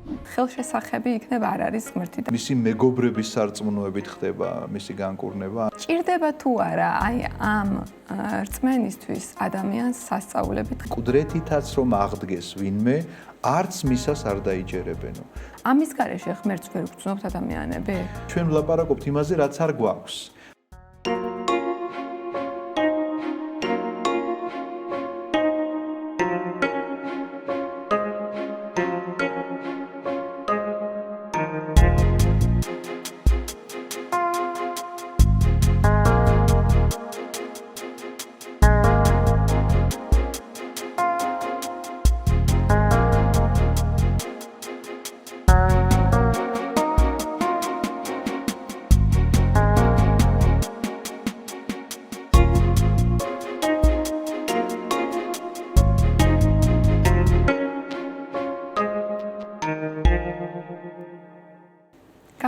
ხელშესახები იქნებ არ არის ღმერთი და მისი მეგობრების სარწმუნოებით ხდება მისი განკურნება. ჭირდება თუ არა აი ამ რწმენისთვის ადამიანს სასწაულებით მკვდრეთითაც რომ აღდგეს ვინმე, არც მისას არ დაიჯერებენო. ამის გარეშე ღმერთს ვერ გვგრძნობთ ადამიანები? ჩვენ ვლაპარაკობთ იმაზე, რაც არ გვაქვს.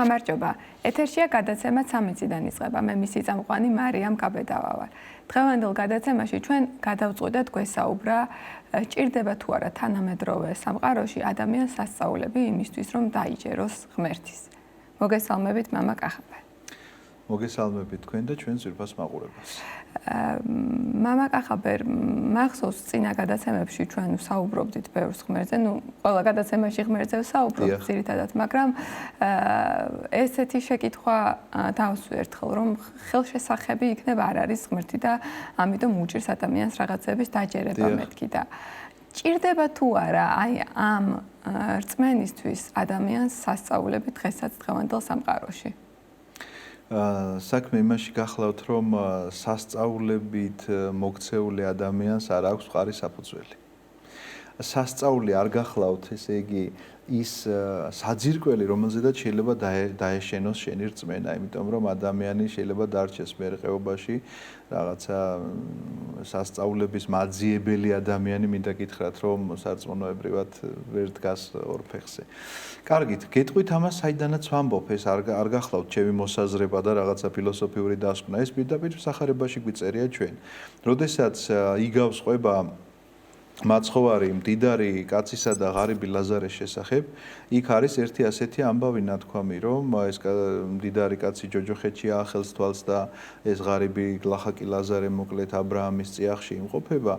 გამარჯობა. ეთერშია გადაცემა 3-წიდან იწყება. მე მისი წამყვანი მარიამ კაბედავა ვარ. დღევანდელ გადაცემაში ჩვენ გადავწყვეტეთ გვესაუბრა ჭირდება თუ არა თანამედროვე სამყაროში ადამიანს სასწაულები იმისთვის რომ დაიჯეროს ღმერთის. მოგესალმებით მამა კახაბა. მოგესალმებით თქვენ და ჩვენ ძვირფას მაყურებელს. მამა კახაბერ მახსოვს წინა გადაცემებში ჩვენ საუბრობდით ბევრს ღმერთზე, ყველა გადაცემაში ღმერთზე ვსაუბრობთ ძირითადად, მაგრამ ესეთი შეკითხვა დავსვი ერთხელ, რომ ხელშესახები იქნებ არ არის ღმერთი და ამიტომ უჭირს ადამიანს რაღაცების დაჯერება მეთქი და ჭირდება თუ არა აი ამ რწმენისთვის ადამიანს სასწაულები დღესაც დღევანდელ სამყაროში? საქმე იმაში გახლავთ, რომ სასწაულებით მოქცეული ადამიანს არ აქვს მყარი საფუძველი. სასწაული არ გახლავთ, ესე იგი ის საძირკველი, რომელზედაც შეიძლება დაეშენოს შენი რწმენა, იმიტომ რომ ადამიანი შეიძლება დარჩეს მერყეობაში რაღაცა სასწაულების მაძიებელი ადამიანი, მინდა გითხრათ, რომ სარწმუნოებრივად ვერ დგას ორ ფეხზე. კარგით, გეტყვით ამას საიდანაც ვამბობ, ეს არ გახლავთ ჩემი მოსაზრება და რაღაცა ფილოსოფიური დასკვნა, ეს პირდაპირ სახარებაში გვიწერია ჩვენ. როდესაც იგავს ყვება მაცხოვარი მდიდარი კაცისა და ღარიბი ლაზარეს შესახებ, იქ არის ერთი ასეთი ამბავი ნათქვამი, რომ ეს მდიდარი კაცი ჯოჯოხეთში აახელს თვალს და ეს ღარიბი გლახაკი ლაზარე მოკლედ ა ブラ ამის წიაღში იმყოფება,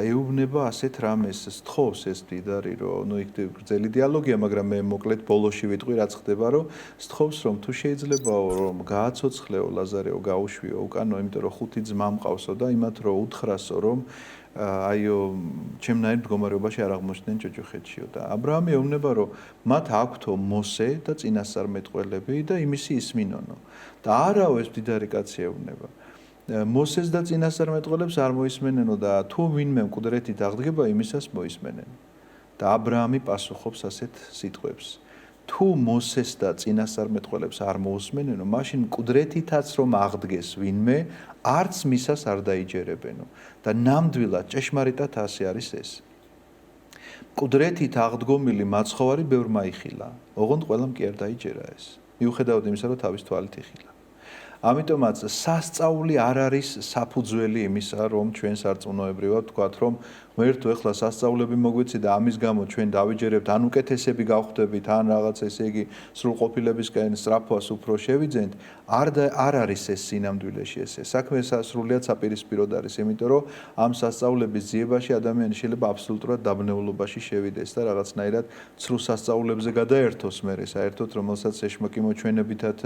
ეუბნება ასეთ რამეს, სთხოვს ეს მდიდარი, რომ იქ გრძელი დიალოგია, მაგრამ მე მოკლედ ბოლოში ვიტყვი, რაც ხდება, რომ სთხოვს, რომ თუ შეიძლებაო, რომ გააცოცხლეო ლაზარეო, გაუშვიო უკანო, იმიტომ რომ 5 ძმა მყავსო და იმათ რომ უთხრასო, რომ აიო ჩემნაირ მდგომარეობაში არ აღმოჩნდნენ ჯოჯოხეთშიო და ა ブラ ამი ეუბნება, რომ მათ აქვთო მოსე და წინასწარმეტყველები და იმისი ისმინონო და არაო ეს მდიდარი კაცი ეუბნება. მოსეს და წინასწარმეტყველებს არ მოისმენენო და თუ ვინმე მკვდრეთით აღდგება იმისას მოისმენენო. და ა ブラ ამი პასუხობს ასეთ სიტყვებს. თუ მოსეს და წინასწარმეტყველებს არ მოусმენენო, მაშინ მკვდრეთითაც რომ აღდგეს ვინმე, არც მისას არ დაიჯერებენო. და ნამდვილად ჭეშმარიტად ასე არის ეს. მკვდრეთით აღდგომილი მაცხოვარი ბევრ მაიხილა. ოღონდ ყველამ კი არ დაიჯერა ეს. მიუხედავად იმისა, რომ თავის თვალით იხილა. ამიტომაც სასწაული არ არის საფუძველი იმისა, რომ ჩვენ სარწმუნოებრივად ვთქვათ, რომ ღმერთო ეხლა სასწაულები მოგვიცი და ამის გამო ჩვენ დავიჯერებთ, ან უკეთესები გავხდებით, ან რაღაც ესე იგი სრულყოფილებისკენ სწრაფვას უფრო შევიძენთ, არ არის ეს სინამდვილეში ესე. საქმე სრულიად საპირისპიროდ არის, იმიტომ რომ ამ სასწაულების ძიებაში ადამიანი შეიძლება აბსოლუტურად დაბნეულობაში შევიდეს და რაღაცნაირად ცრუ სასწაულებზე გადაერთოს მერე საერთოდ, რომელსაც ეშმაკი მოჩვენებითად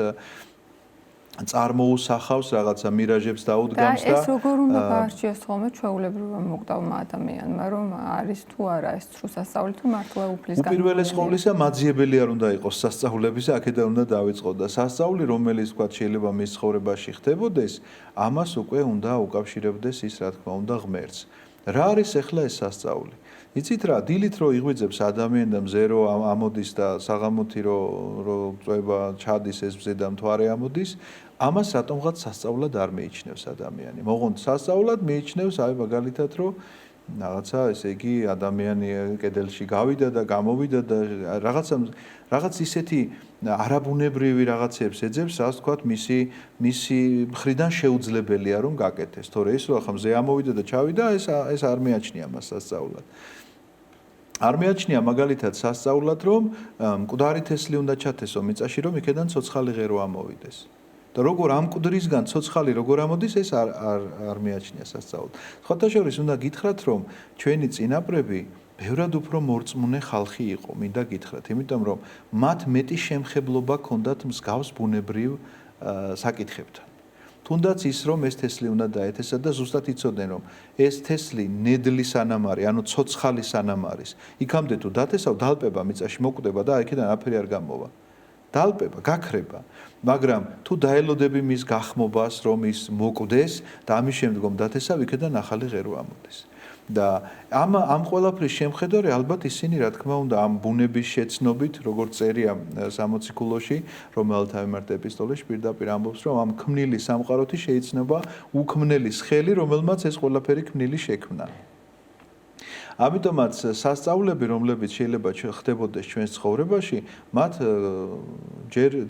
წარმოუსახავს რაღაცა მირაჟებს დაუდგამს და ეს როგორ უნდა გაარჩიოს ხოლმე ჩვეულებრივმა მოკვდავმა ადამიანმა, რომ არის თუ არა ეს ცრუ სასწაული თუ მართლა უფლის განმავლობა. უპირველეს ყოვლისა მაძიებელი არ უნდა იყოს სასწაულებისა, აქედან უნდა დავიწყოთ და სასწაული, რომელიც თქვა შეიძლება მის ცხოვრებაში ხდებოდეს, ამას უკვე უნდა უკავშირებდეს ის, რა თქმა უნდა, ღმერთს. რა არის ახლა ეს სასწაული? იცით რა, დილით რო იღვიძებს ადამიანი და მზე რო ამოდის და საღამოთი რო წვება ჩადის ეს მზე და მთვარე ამოდის, ამას რატომღაც სასწაულად არ მიიჩნევს ადამიანი. მოღონდ სასწაულად მიიჩნევს, აი მაგალითად რო რაღაცა ესე იგი ადამიანი კედელში გავიდა და გამოვიდა და რაღაც ისეთი არაბუნებრივი რაღაცებს ეძებს, რაც თქვათ მისი მხრიდან შეუძლებელია რომ გაკეთეს. თორე ის რომ ახლა მზე ამოვიდა და ჩავიდა, ეს არ მეაჩნია მას სასწაულად. არ მეაჩნია მაგალითად სასწაულად, რომ მკვდარი თესლი უნდა ჩათესო მიწაში, რომ იქედან ცოცხალი ღერო ამოვიდეს. და როგორ ამ მკვდრისგან ცოცხალი როგორ ამოდის, ეს არ მეაჩნია სასწაულად. სხვათა შორის უნდა გითხრათ, რომ ჩვენი წინაპრები ბევრად უფრო მორწმუნე ხალხი იყო, მინდა გითხრათ, იმიტომ რომ მათ მეტი შემხებლობა ჰქონდათ მსგავს ბუნებრივ საკითხებთან. თუნდაც ის რომ ეს თესლი უნდა დაეთესა და ზუსტად იცოდნენ რომ ეს თესლი ნედლი სანამ არის, ანუ ცოცხალი სანამ არის. იქამდე თუ დათესავ, დალპება მიწაში მოკვდება და აქედან აფერი არ გამოვა. დალპება, გაქრება. მაგრამ თუ დაელოდები მის გახმობას, რომ ის მოკვდეს და ამის შემდგომ დათესავ, იქედან ახალი ღერო ამოდის. და ამ ყველაფრის შემხედარე ალბათ ისინი რა თქმა უნდა ამ ბუნების შეცნობით როგორც წერია 60 ქულოში რომელთა ამართ ეპისტოლეში პირდაპირ ამბობს რომ ამ ქმნილი სამყაროთი შეიცნობა უქმნელის ხელი რომელმაც ეს ყველაფერი ქმნილი შექმნა. ამიტომაც სასწაულები რომლებიც შეიძლება ხდებოდეს ჩვენს ცხოვრებაში მათ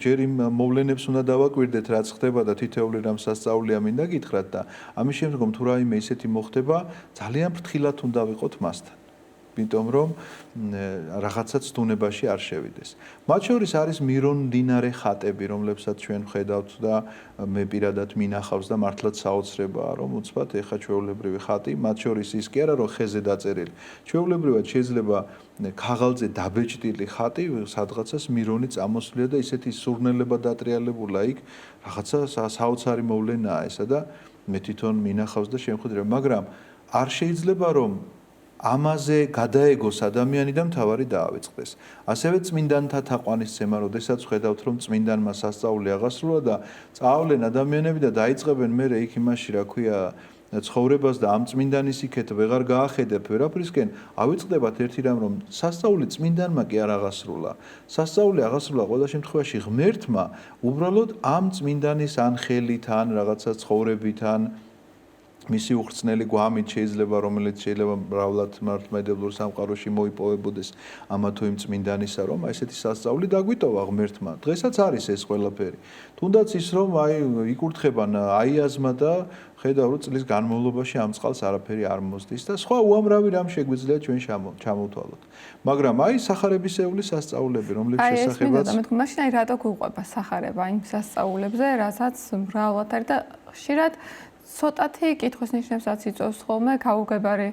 ჯერ იმ მოვლენებს უნდა დავაკვირდეთ რაც ხდება და თითოეული რამ სასწაულია მინდა გითხრათ და ამის შემდგომ თუ რაიმე ისეთი მოხდება ძალიან ფრთხილად უნდა ვიყოთ მასთან იმიტომ რომ რაღაცა ცდუნებაში არ შევიდეს. მათ შორის არის მირონდინარე ხატები, რომლებსაც ჩვენ ვხედავთ და მე პირადად მინახავს და მართლაც საოცრებაა, რომ უცბად ეხა ჩვეულებრივი ხატი, მათ შორის ის კი არა, რომ ხეზე დაწერილი. ჩვეულებრივად შეიძლება ქაღალდზე დაბეჭდილი ხატი სადღაცას მირონი წამოსვლია და ისეთი სურნელება დატრიალებულა იქ, რაღაცა საოცარი მოვლენაა ესა და მე თვითონ მინახავს და შემხედრებ, მაგრამ არ შეიძლება რომ ამაზე გადაეგოს ადამიანი და მთავარი დაავიწყდეს. ასევე წმინდანთა თაყვანისცემა, როდესაც ხედავთ, რომ წმინდანმა სასწაული აღასრულა და წაავლენ ადამიანები და დაიწყებენ მერე იქ იმაში, რა ქვია, ცხოვრებას და ამ წმინდანის იქეთ ვეღარ გაახედებ ვერაფრისკენ, ავიწყდებათ ერთი რამ, რომ სასწაული წმინდანმა კი არ აღასრულა. სასწაული აღასრულა ყველა შემთხვევაში ღმერთმა, უბრალოდ ამ წმინდანის ან ხელით, ან რაღაცა ცხოვრებით, ან მისი უხრწნელი გვამით შეიძლება რომელიც შეიძლება მრავლად მართლმადიდებლურ სამყაროში მოიპოვებოდეს ამა თუ იმ წმინდანისა რომ ესეთი სასწაული დაგვიტოვა ღმერთმა. დღესაც არის ეს ყველაფერი. თუნდაც ის რომ იკურთხებან აიაზმა და ხედავ რომ წლის განმავლობაში ამ წყალს არაფერი არ მოსდის და სხვა უამრავი რამ შეგვიძლია ჩვენ ჩამოვთვალოთ. მაგრამ სახარებისეული სასწაულები რომლების შესახებაც მე თქმა მაშინ რატო გვიყვება სახარება იმ სასწაულებზე რასაც მრავლად არის და ხშირად ცოტათი კითხვის ნიშნებსაც იწვევს ხოლმე გაუგებარი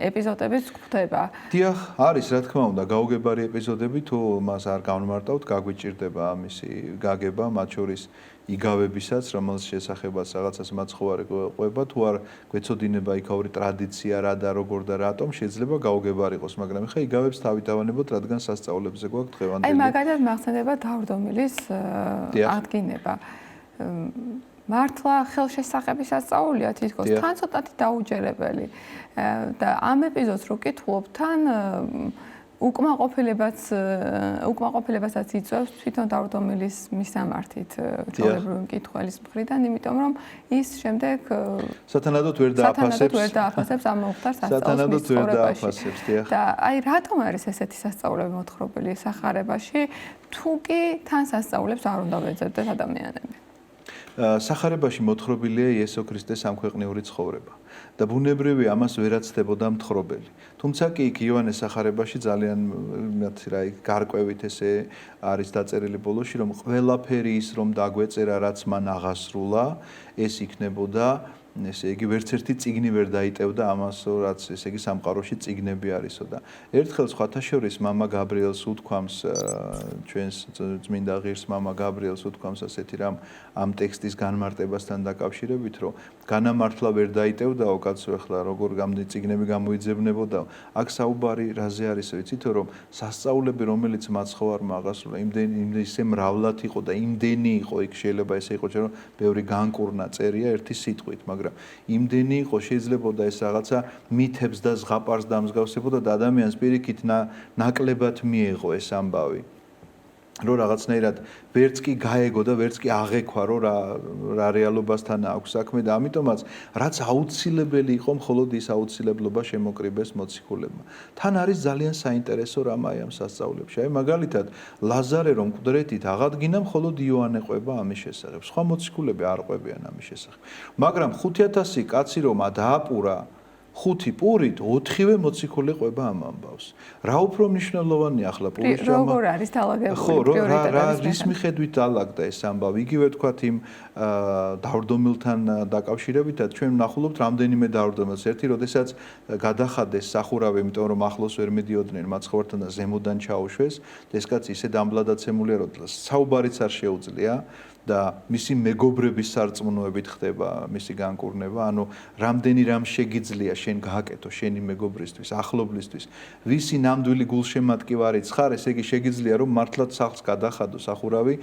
ეპიზოდებიც გვხვდება. დიახ, არის რა თქმა უნდა, გაუგებარი ეპიზოდები თუ მას არ განმარტავთ, გაგვიჭირდება ამისი გაგება, მათ შორის იგავებისაც, რომელს შესახებაც რაღაცას მაცხოვარი ყვება, თუ არ გვეცოდინება იქაური ტრადიცია რა და როგორ და რატომ შეიძლება გაუგებარი იყოს, მაგრამ ხა იგავებს თავიტავანებოთ, რადგან სასწაულებზე გვაქვს დღევანდელი. მაგალითად მახსენდება დავრდომილის აღდგინება. მართლა ხელშესახების სასწაულია თითქოს თან ცოტათი დაუჯერებელი და ამ ეპიზოდს რო კითხულობ თან უკმაყოფილებასაც იწვევს თვითონ დავრდომილის მისამართით ჩვეულებრივი მკითხველის მხრიდან, იმიტომ რომ ის შემდეგ სათანადოდ ვერ დააფასებს ამ მოხდარ სასწაულს ცხოვრებაში. და რატომ არის ესეთი სასწაულები მოთხრობილი სახარებაში, თუ კი თან სასწაულებს არ უნდა ვეძებდეთ ადამიანები? სახარებაში მოთხრობილია იესო ქრისტეს სამქვეყნიური ცხოვრება და ბუნებრივი ამას ვერაცდებოდა მთხრობელი. თუმცა კი იქ იოანეს სახარებაში ძალიან გარკვევით ესე არის დაწერილი ბოლოში, რომ ყველაფერი ის რომ დაგვეწერა, რაც მან აღასრულა, ეს იქნებოდა ესე იგი ვერც ერთი წიგნი ვერ დაიტევდა ამას, რაც ესე იგი სამყაროში წიგნები არისო და ერთხელ სხვათა შორის მამა გაბრიელს უთქვამს ჩვენს წმინდა ღირს მამა გაბრიელს უთქვამს ასეთი რამ ამ ტექსტის განმარტებასთან დაკავშირებით, რომ განამართლა ვერ დაიტევდაო კაცო ახლა როგორ გამდე წიგნები გამოიძებნებოდა. აქ საუბარი რაზე არის, ვიცით რომ სასწაულები რომელიც მაცხოვარმა აღასრულა, იმდენი ისე მრავლად იყო და იმდენი იყო, იქ შეიძლება ესე იყოს რომ ბევრი განკურნა წერია ერთი სიტყვით, მაგრამ იმდენი იყო შეიძლებოდა ეს რაღაცა მითებს და ზღაპარს დამსგავსებოდა და ადამიანს პირიქით ნაკლებად მიეღო ეს ამბავი. რომ რაღაცნაირად ვერც კი გაეგო და ვერც კი აღექვა, რომ რა რეალობასთან აქვს საქმე და ამიტომაც რაც აუცილებელი იყო, მხოლოდ ის აუცილებლობა შემოკრიბეს მოციქულებმა. თან არის ძალიან საინტერესო რამ ამ სასწაულებში. მაგალითად, ლაზარე რომ მკვდრეთით აღადგინა, მხოლოდ იოანე ყვება ამის შესახებ. სხვა მოციქულები არ ყვებიან ამის შესახებ. მაგრამ 5000 კაცი რომ დააპურა 5 პურით 4-ვე მოციქული ყვება ამ ამბავს. რა უფრო მნიშვნელოვანია ახლა პურის ჯამა? როგორ არის დაალაგებული ხო, რა რის მიხედვით დაალაგდა ეს ამბავი? იგივე თქვათ იმ დავრდომილთან დაკავშირებითაც ჩვენ ვნახულობთ რამდენიმე დავრდომილს. ერთი, როდესაც გადახადეს სახურავი, იმიტომ რომ ახლოს ვერ მიდიოდნენ მაცხოვართან და ზემოდან ჩაუშვეს, ეს კაცი ისე დამბლადაცემულია, რომ საუბარიც არ შეუძლია. და მისი მეგობრების სარწმუნოებით ხდება მისი განკურნება, ანუ რამდენი რამ შეგიძლია შენ გააკეთო შენი მეგობრისთვის, ახლობლისთვის, ვისი ნამდვილი გულშემატკივარიც ხარ, ესე იგი შეგიძლია რომ მართლაც სახლს გადახადო სახურავი,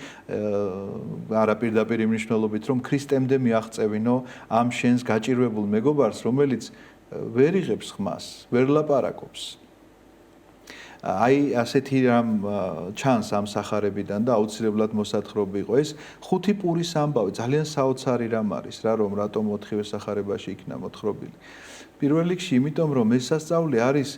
არა პირდაპირ იმ მნიშვნელობით რომ ქრისტემდე მიაღწევინო ამ შენს გაჭირვებულ მეგობარს, რომელიც ვერ იღებს ხმას, ვერ ლაპარაკობს. აი ასეთი რამ ჩანს ამ სახარებიდან და აუცილებლად მოსათხრობი იყო ეს 5 პურის ამბავი ძალიან საოცარი რამ არის რა რომ რატომ 4-ვე სახარებაში იქნა მოთხრობილი პირველ რიგში იმიტომ რომ ეს სასწაული არის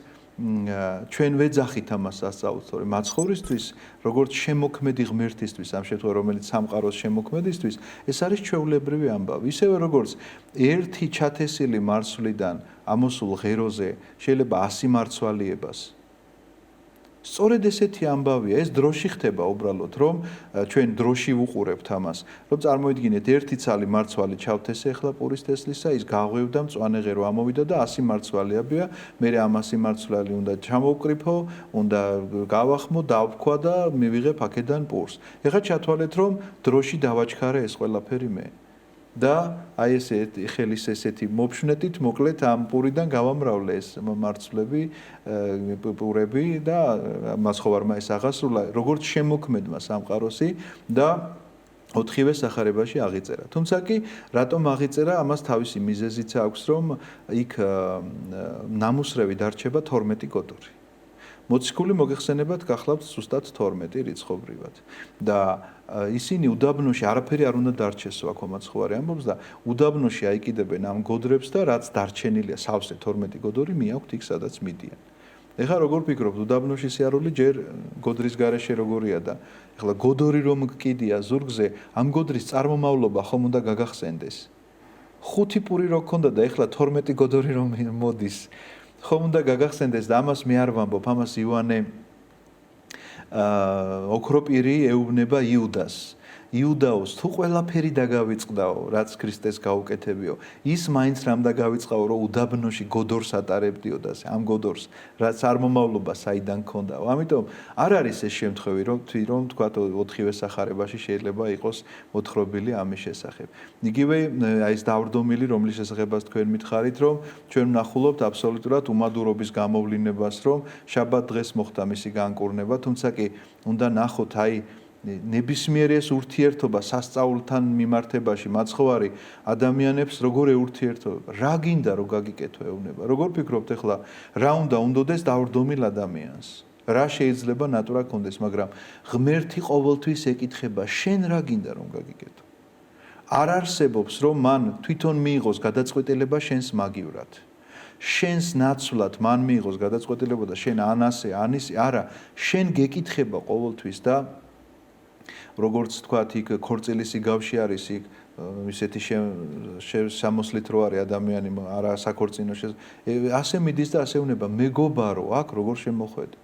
ჩვენ ვეძახით ამას სასწაულს თორე მაცხოვრისთვის როგორც შემოქმედი ღმერთისთვის ამ შემთხვევაში რომელიც სამყაროს შემოქმედისთვის ეს არის ჩვეულებრივი ამბავი ისევე როგორც ერთი ჩათესილი მარცვლიდან ამოსულ ღეროზე შეიძლება 100 მარცვალიებას სწორედ ესეთი ამბავია, ეს დროში ხდება უბრალოდ, რომ ჩვენ დროში ვუყურებთ ამას. რომ წარმოიდგინეთ, ერთი ცალი მარცვალი ჩავთესე ახლა პურის თესლისა, ის გაღვევდა მწვანე ღერო ამოვიდა და 100 მარცვალიებია, მე ამ 100 მარცვალი უნდა ჩამოვკრიფო, უნდა გავახმო, დავქვა და მივიღებ აქედან პურს. ეხლა ჩათვალეთ, რომ დროში დავაჩქარე ეს ყველაფერი მე. და აი ესე ხელის ესეთი მოფშვნეტით მოკლედ ამ პურიდან გავამრავლე ეს მარცვლები, პურები და მაცხოვარმა ეს აღასრულა, როგორც შემოქმედმა სამყაროსი და 4-ვე სახარებაში აღიწერა. თუმცა კი რატომ აღიწერა, ამას თავისი მიზეზიც აქვს, რომ იქ ნამუსრევი დარჩება 12 კოდორი. მოციქული მოგეხსენებათ გახლავთ ზუსტად 12 რიცხობრივად და ისინი უდაბნოში არაფერი არ უნდა დარჩესო აქ მაცხოვარი ამბობს და უდაბნოში აიკიდებენ ამ გოდრებს და რაც დარჩენილია სავსე 12 გოდორი მიაქვთ იქ სადაც მიდიან. ეხლა როგორ ფიქრობთ უდაბნოში სიარული ჯერ გოდრის გარეშე როგორია და ეხლა გოდორი რომ კიდია ზურგზე ამ გოდრის წარმომავლობა ხომ უნდა გაგახსენდეს. 5 პური რო ქონდა და ეხლა 12 გოდორი რომ მოდის ხომ უნდა გაგახსენდეს და ამას მე არ ვამბობ, ამას იოანე ოქროპირი ეუბნება იუდას. იუდაოს თუ ყველაფერი დაგავიწყდაო, რაც ქრისტეს გაუკეთებიო, ის მაინც რამ დაგავიწყაო, რომ უდაბნოში გოდორს ატარებდიო და ამ გოდორს, რაც წარმომავლობა საიდან ქონდაო. ამიტომ არ არის ეს შემთხვევი, რომ თქვა 4-ვე სახარებაში შეიძლება იყოს მოთხრობილი ამის შესახებ. იგივე აი ეს დავრდომილი, რომლის შესახებაც თქვენ მითხარით, რომ ჩვენ ვნახულობთ აბსოლუტურად უმადურობის გამოვლინებას, რომ შაბათ დღეს მოხდა მისი განკურნება, თუმცა კი უნდა ნახოთ აი ნებისმიერი ეს ურთიერთობა სასწაულთან მიმართებაში მაცხოვარი ადამიანებს როგორ ეურთიერთობება რა გინდა რომ გაგიკეთო ეუბნება როგორ ფიქრობთ ახლა რა უნდა უნდოდეს დავრდომილ ადამიანს რა შეიძლება ნატურა კონდეს მაგრამ ღმერთი ყოველთვის ეკითხება შენ რა გინდა რომ გაგიკეთო არ არსებობს რომ მან თვითონ მიიღოს გადაწყვეტილება შენს მაგივრად შენს ნაცვლად მან მიიღოს გადაწყვეტილება და შენ ან ასე ან ისე არა შენ გეკითხება ყოველთვის და როგორც თქვათ იქ ქორწილის იგავში არის იქ ისეთი სამოსლით რო არის ადამიანი არა საქორწინო ასე მიდის და ასე უნება მეგობარო აქ როგორ შემოხვედი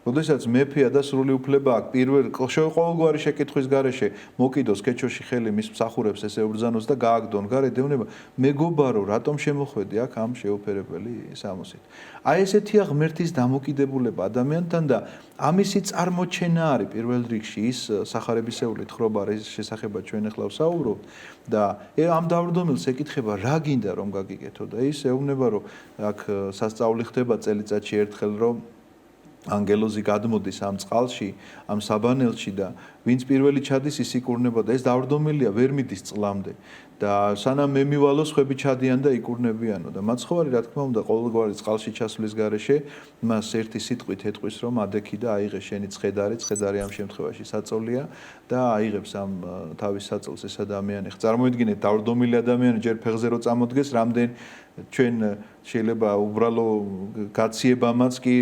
როდესაც მეფეა და სრული უფლება აქვს პირველ ყოველგვარი შეკითხვის გარეშე მოკიდოს კეჩოში ხელი მის მსახურებს ესე უბრძანოს და გააგდონ გარეთ ეუბნება მეგობარო რატომ შემოხვედი აქ ამ შეუფერებელი სამოსით აი ესეთია ღმერთის დამოკიდებულება ადამიანთან და ამისი წარმოჩენა არის პირველ რიგში ის სახარებისეული თხრობა რის შესახებაც ჩვენ ახლა ვსაუბრობთ და ამ დავრდომილს ეკითხება რა გინდა რომ გაგიკეთო და ის ეუბნება რომ აქ სასწაული ხდება წელიწადში ერთხელ რომ ანგელოზი გადმოდის ამ წყალში, ამ საბანელში და ვინც პირველი ჩადის ის იკურნებოდა. ეს დავრდომილია ვერ მიდის წყლამდე და სანამ მე მივალო სხვები ჩადიან და იკურნებიანო და მაცხოვარი რა თქმა უნდა ყოველგვარი წყალში ჩასვლის გარეშე მას ერთი სიტყვით ეთყვის რომ ადექი და აიღე შენი ცხედარი ამ შემთხვევაში საწოლია და აიღებს ამ თავის საწოლს ეს ადამიანი. წარმოიდგინეთ დავრდომილი ადამიანი ჯერ ფეხზე რო წამოდგეს რამდენ ჩვენ შეიძლება უბრალო გაციებამაც კი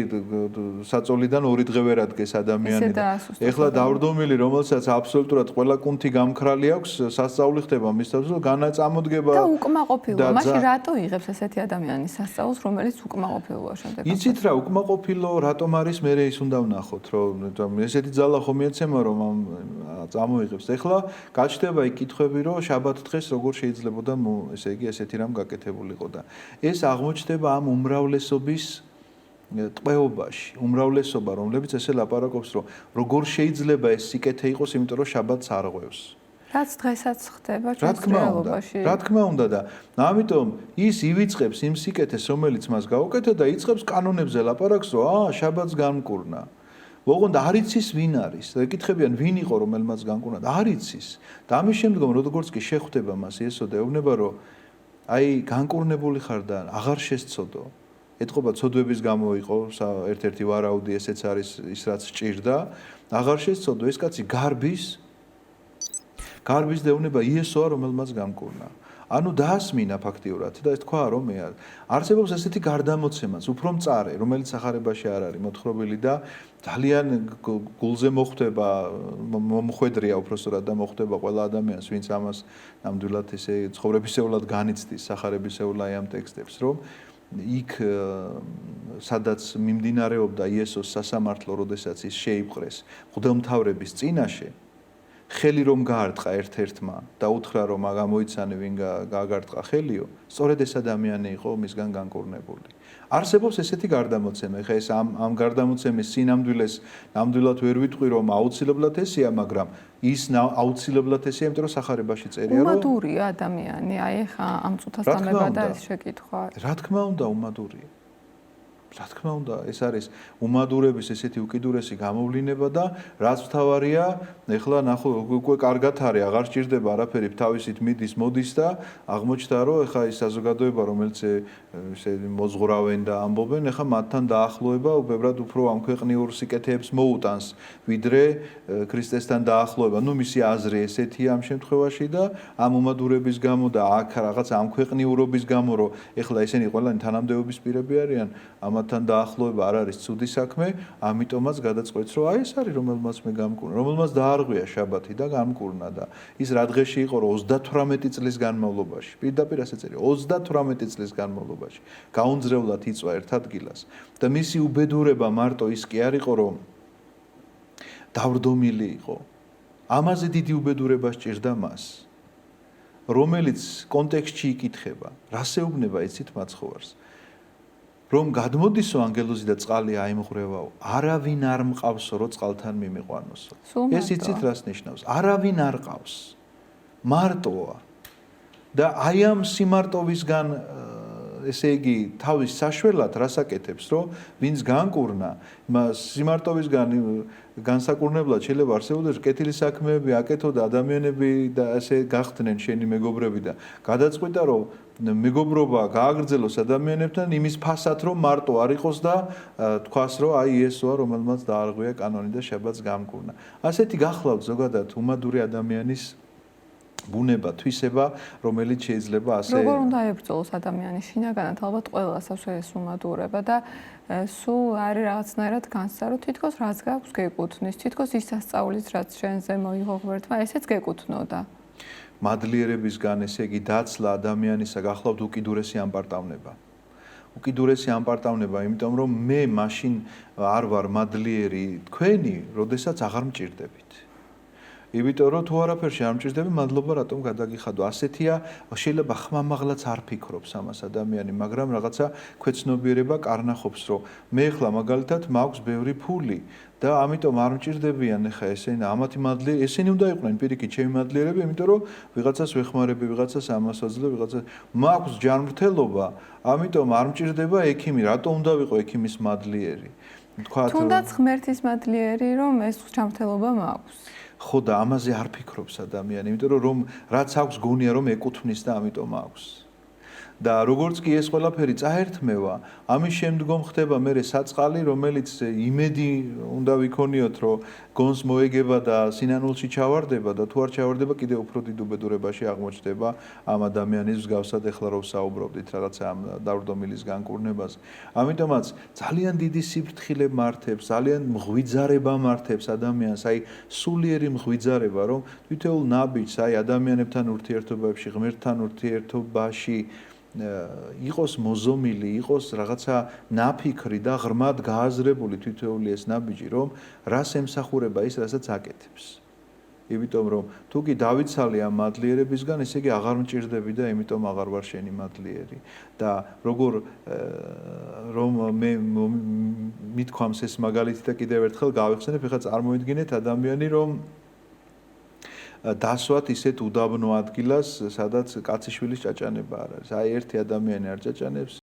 საწოლიდან 2 დღე ვერ ადგეს ადამიანი და ეხლა დავრდომილი რომელსაც აბსოლუტურად ყველა კუნთი გამქრალი აქვს სასწაული ხდება მის თავზე განაწამოდგება და უკმაყოფილოა. მაშინ რატო იღებს ესეთი ადამიანის სასწაულს, რომელიც უკმაყოფილოა შემდეგ? იცით რა, უკმაყოფილო რატომ არის, მე ის უნდა ვნახოთ, რომ ესეთი ძალა ხომ მიეცემა, რომ ამ წამოიღებს. ეხლა გაჩნდება იქ კითხვები, რომ შაბათ დღეს როგორ შეიძლებოდა ესე იგი ესეთი რამ გაკეთებულიყო და ეს აღმოჩნდება ამ უმრავლესობის ტყვეობაში, უმრავლესობა, რომლებიც ესე ლაპარაკობს, რომ როგორ შეიძლება ეს სიკეთე იყოს, იმიტომ რომ შაბათს არ ღვევს. რაც დღესაც ხდება ჩვენს რეალობაში. რა თქმა უნდა და ამიტომ ის ივიწყებს იმ სიკეთეს, რომელიც მას გაუკეთა და იწყებს კანონებზე ლაპარაკს, რომ შაბათს განკურნა. ოღონდ არ იცის ვინ არის და ეკითხებიან ვინ იყო რომელმაც განკურნა და არ იცის. და ამის შემდგომ როგორც კი შეხვდება მას ესო და ეუბნება, რომ აი განკურნებული ხარ და აღარ შესწოდო. ეთყობა ცოდვების გამო იყო ერთ-ერთი ვარაუდი, ესეც არის ის რაც სჭირდა. აღარ შესწოდო ეს კაცი გარბის დევნება იესოა, რომელმაც განკურნა. ანუ დაასმინა ფაქტიურად და ეს თქვა რომ არსებობს ესეთი გარდამოცემაც, უფრო მწარე, რომელიც სახარებაში არ არის მოთხრობილი და ძალიან გულზე მოხვდება, მომხვედრია უბრალოდ და მოხვდება ყველა ადამიანს, ვინც ამას ნამდვილად ესე ცხოვრებისეულად განიცდის სახარებისეულ აი ამ ტექსტებს, რომ იქ სადაც მიმდინარეობდა იესოს სასამართლო, როდესაც ის შეიპყრეს მღვდელმთავრების წინაშე, ხელი რომ გაარტყა ერთ-ერთმა და უთხრა რომ გამოიცანე ვინ გააგარტყა ხელიო, სწორედ ეს ადამიანი იყო მისგან განკურნებული. არსებობს ესეთი გარდამოცემა, ხა ეს ამ გარდამოცემის სინამდვილეს ნამდვილად ვერ ვიტყვი რომ აუცილებლად ესეა, მაგრამ ის აუცილებლად ესეა, იმიტომ რომ სახარებაში წერია რომ უმადურია ადამიანი, აი ხა ამ წუთას დამებადა ეს შეკითხვა. რა თქმა უნდა, უმადურია. რა თქმა უნდა, ეს არის უმადურების ესეთი უკიდურესი გამოვლინება და რაც მთავარია, ეხლა ნახო, უკვე კარგად არის, აღარ სჭირდება არაფერი, თავისით მიდის, მოდის და აღმოჩნდა, რომ ეხლა ის საზოგადოება, რომელიც ესე მოზღურავენ და ამბობენ, ეხლა მათთან დაახლოება უბრალოდ უფრო ამ ქვეყნიურ სიკეთეებს მოუტანს, ვიდრე ქრისტესთან დაახლოება. ნუ მისი აზრი ესეთია ამ შემთხვევაში და ამ უმადურების გამო და აქ რაღაც ამ ქვეყნიურობის გამო, რომ ეხლა ესენი ყველანი თანამდებობის პირები არიან, ამათთან დაახლოება არ არის ცუდი საქმე, ამიტომაც გადაწყვეტს, რომ აი ეს არის რომელმაც მე გამკურნა, რომელმაც დაარღვია შაბათი და გამკურნა და ის რა დღეში იყო, რომ 38 წლის განმავლობაში, პირდაპირ ასე წერია, 38 წლის განმავლობაში გაუნძრევლად იწვა ერთ ადგილას და მისი უბედურება მარტო ის კი არ იყო, რომ დავრდომილი იყო. ამაზე დიდი უბედურება სჭირდა მას, რომელიც კონტექსტში იკითხება, რას ეუბნება იცით მაცხოვარს. რომ გადმოდისო ანგელოზი და წყალი აიმღვრევაო, არავინ არ მყავსო, რომ წყალთან მიმიყვანოსო. ეს იცით რას ნიშნავს? არავინ არ ყავს. მარტოა. და აი ამ სიმარტოვისგან ესე იგი თავის საშველად რას აკეთებს, რომ ვინც განკურნა, მას სიმარტოვისგან განსაკურნებლად შეიძლება არსებობდეს კეთილი საქმეები აკეთო და ადამიანები და ასე გახდნენ შენი მეგობრები და გადაწყვიტა რომ მეგობრობა გააგრძელოს ადამიანებთან იმის ფასად რომ მარტო არ იყოს და თქვას რომ აი ესოა რომელმაც დაარღვია კანონი და შაბათს განკურნა. ასეთი გახლავთ ზოგადად უმადური ადამიანის ბუნება, თვისება, რომელიც შეიძლება ასე როგორ უნდა ებრძოლოს ადამიანი შინაგანად ალბათ ყველას აქვს ეს უმადურება და სულ არის რაღაცნაირად განსწარო თითქოს რაც გაქვს გეკუთვნის, თითქოს ის სასწაულიც რაც შენზე მოიღო ღმერთმა, ესეც გეკუთვნოდა. მადლიერებისგან ესე იგი დაცლა ადამიანისა გახლავთ უკიდურესი ამპარტავნება. უკიდურესი ამპარტავნება, იმიტომ რომ მე მაშინ არ ვარ მადლიერი თქვენი, როდესაც აღარ მჭირდებით. იმიტომ რომ თუ არაფერში არ მჭირდები, მადლობა რატომ გადაგიხადო. ასეთია, შეიძლება ხმამაღლაც არ ფიქრობს ამას ადამიანი, მაგრამ რაღაცა ქვეცნობიერება კარნახობს, რომ მე ახლა მაგალითად მაქვს ბევრი ფული და ამიტომ არ მჭირდებიან ახლა ესენი ამათი მადლიერი, ესენი უნდა იყვნენ პირიქით ჩემი მადლიერები, იმიტომ რომ ვიღაცას ვეხმარები, ვიღაცას ამას ვაძლევ, ვიღაცას მაქვს ჯანმრთელობა, ამიტომ არ მჭირდება ექიმი, რატომ უნდა ვიყო ექიმის მადლიერი? თუნდაც ღმერთის მადლიერი, რომ ეს ჯანმრთელობა მაქვს. ხო და ამაზე არ ფიქრობს ადამიანი, იმიტომ რომ რაც აქვს გონია რომ ეკუთვნის და ამიტომ აქვს. და როგორც კი ეს ყველაფერი წაერთმევა, ამის შემდგომ ხდება მე საწყალი, რომელიც იმედი უნდა ვიქონიოთ, რომ გონს მოეგება და სინანულში ჩავარდება და თუ არ ჩავარდება, კიდევ უფრო დიდ უბედურებაში აღმოჩნდება ამ ადამიანის მსგავსად ახლა რომ საუბრობდით რაღაცა ამ დავრდომილის განკურნებაზე. ამიტომაც ძალიან დიდი სიფრთხილე მართებს, ძალიან მღვიძარება მართებს ადამიანს, აი სულიერი მღვიძარება, რომ თითოეულ ნაბიჯს, აი ადამიანებთან ურთიერთობებში, ღმერთთან ურთიერთობაში იყოს მოზომილი, იყოს რაღაცა ნაფიქრი და ღრმად გააზრებული თითოეული ეს ნაბიჯი, რომ რას ემსახურება ის, რასაც აკეთებს. იმიტომ რომ თუ კი დავიცალე ამ მადლიერებისგან, ესე იგი აღარ მჭირდები და იმიტომ აღარ ვარ შენი მადლიერი. და როგორ რომ მე მithქვამს ეს მაგალითი და კიდევ ერთხელ გავიხსენებ, ეხლა წარმოიდგინეთ ადამიანი, რომ დასვათ ისეთ უდაბნო ადგილას, სადაც კაციშვილის ჭაჭანება არ არის. აი ერთი ადამიანი არ ჭაჭანებს,